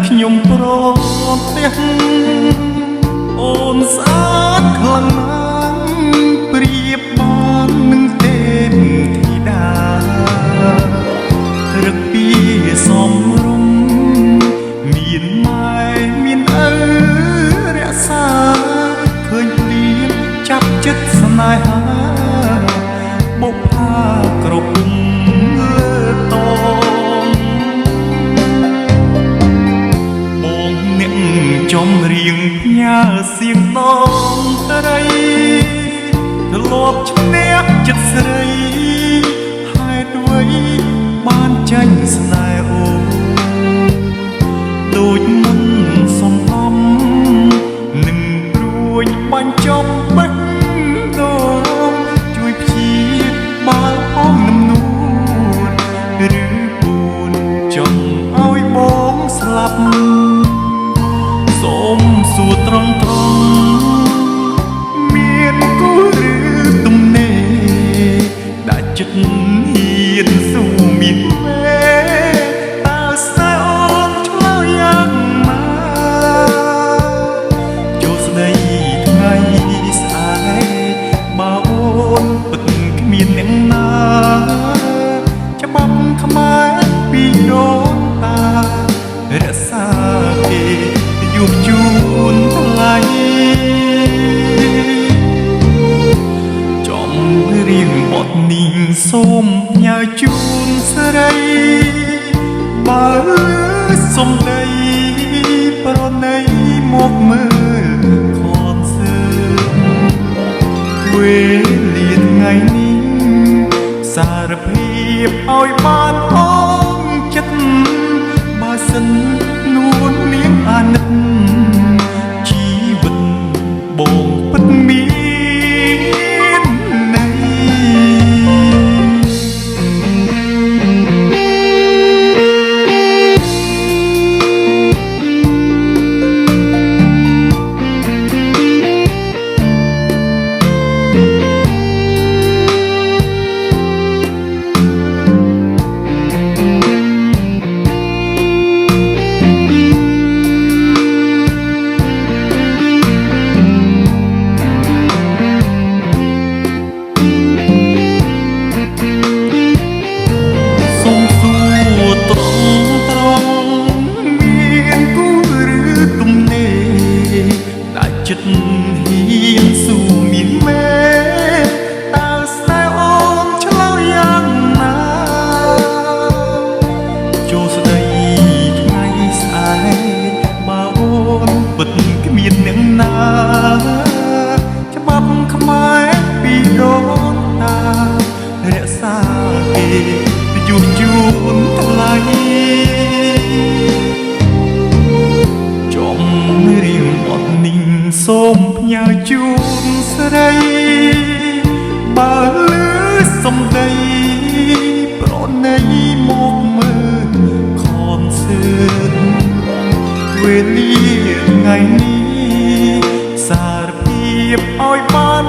ខ្ញុំព្រមផ្ទះអូនស្អាតខ្លាំងណាស់ប្រៀបបាននឹងទេពធីតារឹកពីសំរុំមានម៉ែមានឪរក្សាឃើញភ្លៀងចាប់ចិត្តស្នេហាបុកផាគ្រប់លើតងបងអ្នកចំរៀងផ្ញើសៀងដងត្រីធ្លាប់ឈ្នះចិត្តស្រីហេតុអ្វីបានចាញ់ស្នេហ៍អូនដូចមិនសំអំនឹងព្រួយបាញ់ចំបេះដូងជួយព្យាបាលផងនំនួនឬពូនចង់ឲ្យបងស្លាប់សូមសួរត្រង់មានគូឬទំនេរដាក់ចិត្តហ៊ានស៊ូមានមេតើស្នេហ៍អូនឆ្លើយយ៉ាងណាចូលស្ដីថ្ងៃស្អែកបើអូនពិតគ្មានអ្នកណាច្បាប់ខ្មែរពីដូនតារក្សាគេយុវជូនថ្លៃចំរៀងបទនេះសូមផ្ញើជូនស្រីបើសុំដីប្រណីមកមើលខនសើវេលាថ្ងៃនេះសារភាពឲ្យបានអងចិត្តបើសិននួននាងអាណិតជីវិតបងពិតមានន័យចិត្តហ៊ានស៊ូមានមេតើស្នេហ៍អូនឆ្លើយយ៉ាងណាចូលស្ដីថ្ងៃស្អែកបើអូនពិតគ្មានអ្នកណាច្បាប់ខ្មែរពីដូនតារក្សាគេយុវជូនថ្លៃចំរៀងបទនេះសូមផ្ញើជូនស្រីបើលឺសំដីប្រណីមកមើលខនសើវេលាថ្ងៃនេះសារភាពឲ្យបាន